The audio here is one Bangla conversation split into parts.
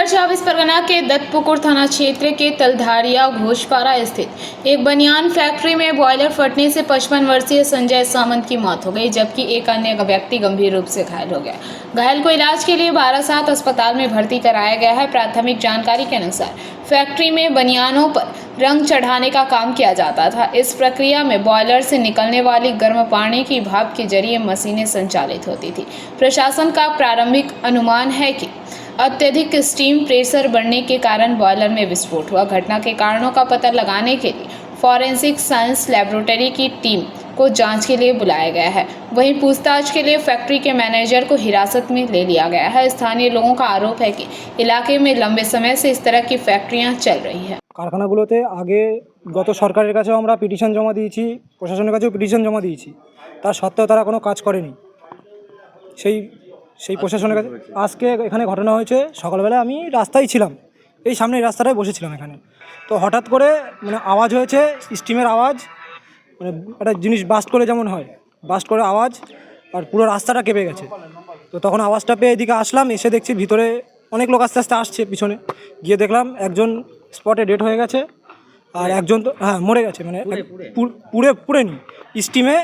उधर 24 परगना के दत्तपुकुर थाना क्षेत्र के तलधारिया घोषपारा स्थित एक बनियान फैक्ट्री में बॉयलर फटने से 55 वर्षीय संजय सामंत की मौत हो गई, जबकि एक अन्य व्यक्ति गंभीर रूप से घायल हो गया। घायल को इलाज के लिए बारासात अस्पताल में भर्ती कराया गया है। प्राथमिक जानकारी के अनुसार फैक्ट्री में बनियानों पर रंग चढ़ाने का काम किया जाता था। इस प्रक्रिया में बॉयलर से निकलने वाली गर्म पानी की भाप के जरिए मशीनें संचालित होती थी। प्रशासन का प्रारंभिक अनुमान है कि अत्यधिक स्टीम प्रेशर बढ़ने के कारण बॉयलर में विस्फोट हुआ। घटना के कारणों का पता लगाने के लिए फॉरेंसिक साइंस लैबोरेटरी की टीम को जांच के लिए बुलाया गया है। वहीं पूछताछ के लिए फैक्ट्री के मैनेजर को हिरासत में ले लिया गया है। स्थानीय लोगों का आरोप है कि इलाके में लंबे समय से इस तरह की फैक्ट्रियां चल रही हैं। কারখানাগুলোতে আগে গত সরকারের কাছেও আমরা পিটিশন জমা দিয়েছি, প্রশাসনের কাছেও পিটিশন জমা দিয়েছি, তার সত্ত্বেও তারা কোনো কাজ করেনি। সেই প্রশাসনের কাছে আজকে এখানে ঘটনা হয়েছে। সকালবেলা আমি রাস্তায় ছিলাম, এই সামনের রাস্তাটায় বসেছিলাম এখানে, তো হঠাৎ করে আওয়াজ হয়েছে, স্টিমের আওয়াজ, একটা জিনিস বাস্ট করে যেমন হয়, বাস্ট করে আওয়াজ, আর পুরো রাস্তাটা কেঁপে গেছে। তো তখন আওয়াজটা পেয়ে এদিকে আসলাম, এসে দেখছি ভিতরে অনেক লোক আস্তে আস্তে আসছে। পিছনে গিয়ে দেখলাম একজন স্পটে ডেড হয়ে গেছে, আর একজন তো মরে গেছে, পুড়েনি, স্টিমে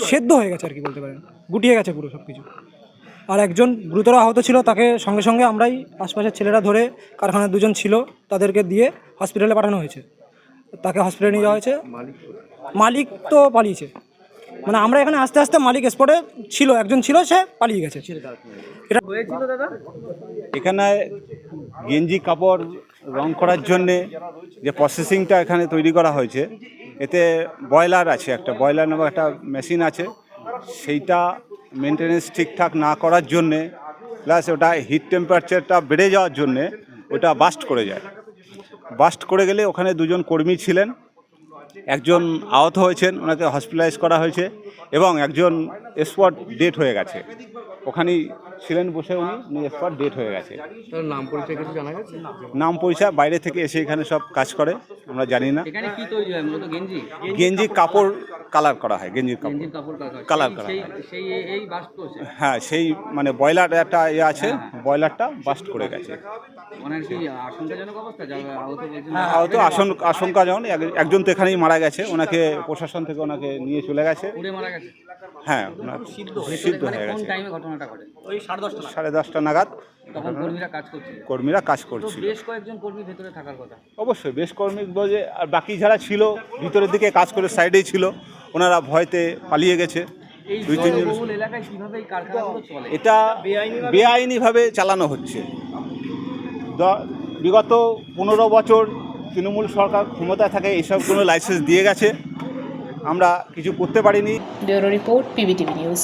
সেদ্ধ হয়ে গেছে আর কি বলতে পারেন, গুটিয়ে গেছে পুরো সব কিছু। আর একজন গুরুতর আহত ছিল, তাকে সঙ্গে সঙ্গে আমরাই আশপাশের ছেলেরা ধরে, কারখানার দুজন ছিল তাদেরকে দিয়ে হসপিটালে পাঠানো হয়েছে। তাকে হসপিটালে নিয়ে যাওয়া হয়েছে। মালিক তো পালিয়েছে, আমরা এখানে আস্তে আস্তে মালিক স্পটে ছিল, একজন ছিল, সে পালিয়ে গেছে। এটা হয়েছিল দাদা, এখানে গেঞ্জি কাপড় রং করার জন্যে যে প্রসেসিংটা এখানে তৈরি করা হয়েছে, এতে বয়লার আছে, একটা বয়লার নামক একটা মেশিন আছে, সেইটা মেনটেনেন্স ঠিকঠাক না করার জন্যে, প্লাস ওটা হিট টেম্পারেচারটা বেড়ে যাওয়ার জন্যে ওটা বাস্ট করে যায়। বাস্ট করে গেলে ওখানে দুজন কর্মী ছিলেন, একজন আহত হয়েছেন, ওনাকে হসপিটালাইজ করা হয়েছে, এবং একজন স্পট ডেট হয়ে গেছে। ওখানেই ছিলেন বসে, উনি স্পট ডেট হয়ে গেছে। নাম পরিচয় কিছু জানা গেছে? নাম পরিচয় বাইরে থেকে এসে এখানে সব কাজ করে, আমরা জানি না। এখানে কি তৈরি হয় মূলত? গেঞ্জি কাপড় কালার করা হয়, গেঞ্জির কাপড় কালার করা হয়। এই বাস্ট করছে? হ্যাঁ, সেই বয়লার একটা আছে, বয়লারটা বাস্ট করে গেছে। ওনার কি আশঙ্কাজনক অবস্থা? আহত আশঙ্কাজনক, একজন তো এখানেই মারা গেছে, ওনাকে প্রশাসন থেকে ওনাকে নিয়ে চলে গেছে। মারা গেছে? হ্যাঁ, ওনার সিদ্ধ হয়ে গেছে। ঘটনাটা ঘটে ওই 10:30 নাগাদ। তখন কর্মীরা কাজ করছিল। বেশ কয়েকজন কর্মী ভেতরে থাকার কথা। অবশ্যই বেশ কর্মী বলে, আর বাকি যারা ছিল ভিতরের দিকে কাজ করে সাইডেই ছিল, ওনারা ভয়তে পালিয়ে গেছে। এটা বেআইনিভাবে চালানো হচ্ছে। বিগত 15 বছর তৃণমূল সরকার ক্ষমতায় থাকে, এইসব কোনো লাইসেন্স দিয়ে গেছে, আমরা কিছু করতে পারিনি। Bureau report, PBTV news.